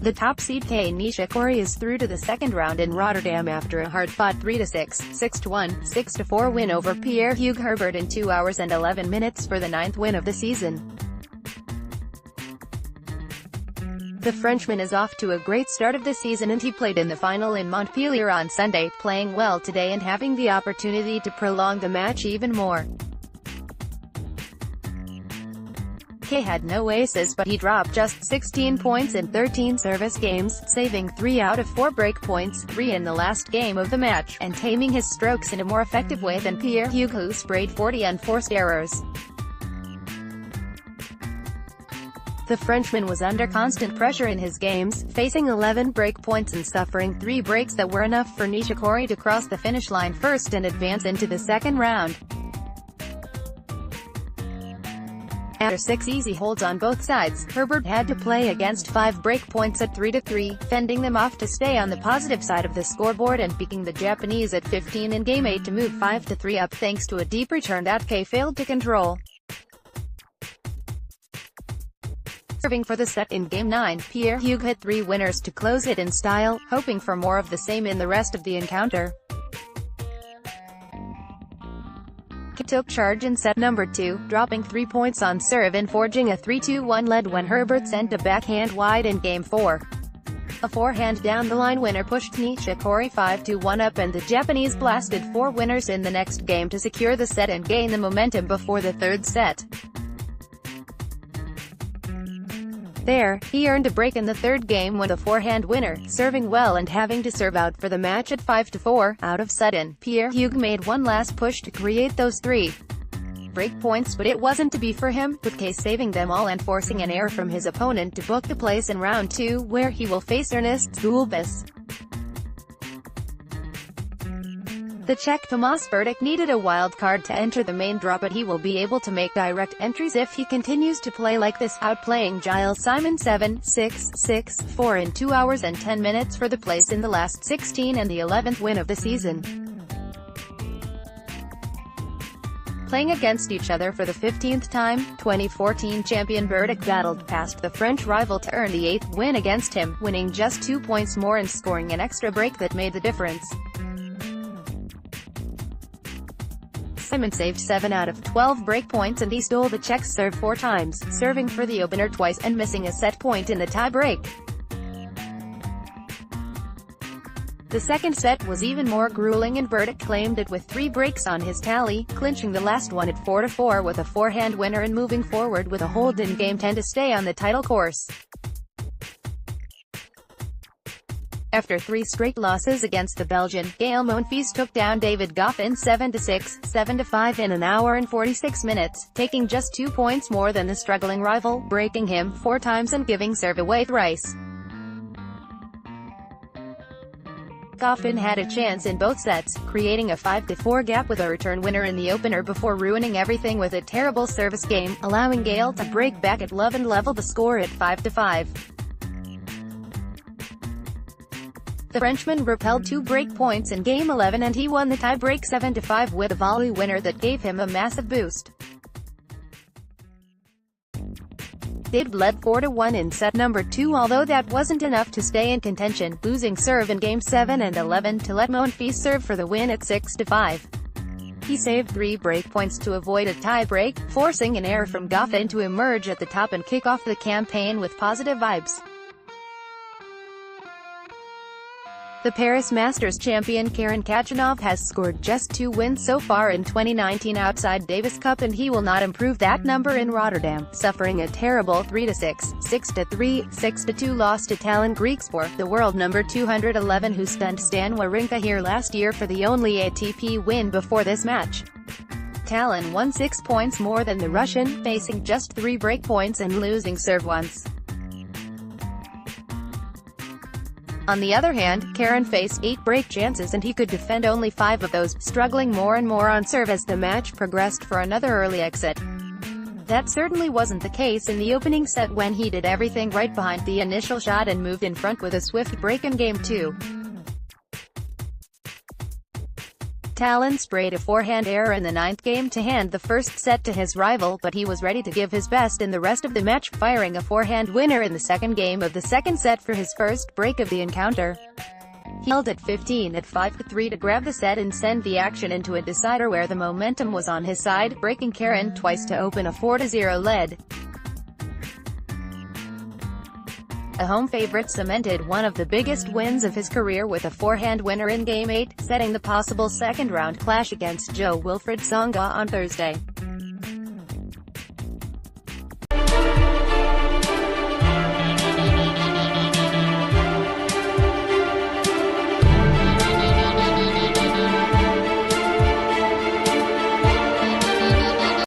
The top seed Kei Nishikori is through to the second round in Rotterdam after a hard-fought 3-6, 6-1, 6-4 win over Pierre-Hugues Herbert in 2 hours and 11 minutes for the 9th win of the season. The Frenchman is off to a great start of the season, and he played in the final in Montpellier on Sunday, playing well today and having the opportunity to prolong the match even more. Kei had no aces, but he dropped just 16 points in 13 service games, saving 3 out of 4 break points, 3 in the last game of the match, and taming his strokes in a more effective way than Pierre-Hugues, who sprayed 40 unforced errors. The Frenchman was under constant pressure in his games, facing 11 break points and suffering 3 breaks that were enough for Nishikori to cross the finish line first and advance into the second round. After 6 easy holds on both sides, Herbert had to play against 5 break points at 3-3, fending them off to stay on the positive side of the scoreboard and beating the Japanese at 15 in Game 8 to move 5-3 up thanks to a deep return that Kei failed to control. Serving for the set in Game 9, Pierre-Hugues hit 3 winners to close it in style, hoping for more of the same in the rest of the encounter. Kei took charge in set number 2, dropping 3 points on serve and forging a 3-2-1 lead when Herbert sent a backhand wide in Game 4. A forehand down-the-line winner pushed Nishikori 5-1 up, and the Japanese blasted 4 winners in the next game to secure the set and gain the momentum before the third set. There, he earned a break in the third game with a forehand winner, serving well and having to serve out for the match at 5-4. Out of sudden, Pierre-Hugues made one last push to create those 3 break points, but it wasn't to be for him, with Kei saving them all and forcing an error from his opponent to book the place in round 2, where he will face Ernest Gulbis. The Czech Tomáš Berdych needed a wild card to enter the main draw, but he will be able to make direct entries if he continues to play like this, outplaying Gilles Simon 7-6, 6-4 in 2 hours and 10 minutes for the place in the last 16 and the 11th win of the season. Playing against each other for the 15th time, 2014 champion Berdych battled past the French rival to earn the 8th win against him, winning just 2 points more and scoring an extra break that made the difference. Simon saved 7 out of 12 break points, and he stole the Czech's serve 4 times, serving for the opener twice and missing a set point in the tie-break. The second set was even more grueling, and Berdych claimed it with 3 breaks on his tally, clinching the last one at 4-4 with a forehand winner and moving forward with a hold in Game 10 to stay on the title course. After 3 straight losses against the Belgian, Gaël Monfils took down David Goffin 7-6, 7-5 in an hour and 46 minutes, taking just 2 points more than the struggling rival, breaking him 4 times and giving serve away thrice. Goffin had a chance in both sets, creating a 5-4 gap with a return winner in the opener before ruining everything with a terrible service game, allowing Gaël to break back at love and level the score at 5-5. The Frenchman repelled 2 break points in Game 11, and he won the tie-break 7-5 with a volley winner that gave him a massive boost. David led 4-1 in set number 2, although that wasn't enough to stay in contention, losing serve in Game 7 and 11 to let Monfils serve for the win at 6-5. He saved 3 break points to avoid a tie-break, forcing an error from Goffin to emerge at the top and kick off the campaign with positive vibes. The Paris Masters champion Karen Khachanov has scored just 2 wins so far in 2019 outside Davis Cup, and he will not improve that number in Rotterdam, suffering a terrible 3-6, 6-3, 6-2 loss to Tallon Griekspoor, the world number 211, who stunned Stan Wawrinka here last year for the only ATP win before this match. Tallon won 6 points more than the Russian, facing just 3 break points and losing serve once. On the other hand, Karen faced 8 break chances and he could defend only 5 of those, struggling more and more on serve as the match progressed for another early exit. That certainly wasn't the case in the opening set, when he did everything right behind the initial shot and moved in front with a swift break in Game 2. Tallon sprayed a forehand error in the ninth game to hand the first set to his rival, but he was ready to give his best in the rest of the match, firing a forehand winner in the second game of the second set for his first break of the encounter. He held at 15 at 5-3 to grab the set and send the action into a decider where the momentum was on his side, breaking Karen twice to open a 4-0 lead. A home favorite cemented one of the biggest wins of his career with a forehand winner in Game 8, setting the possible second-round clash against Joe Wilfried Tsonga on Thursday.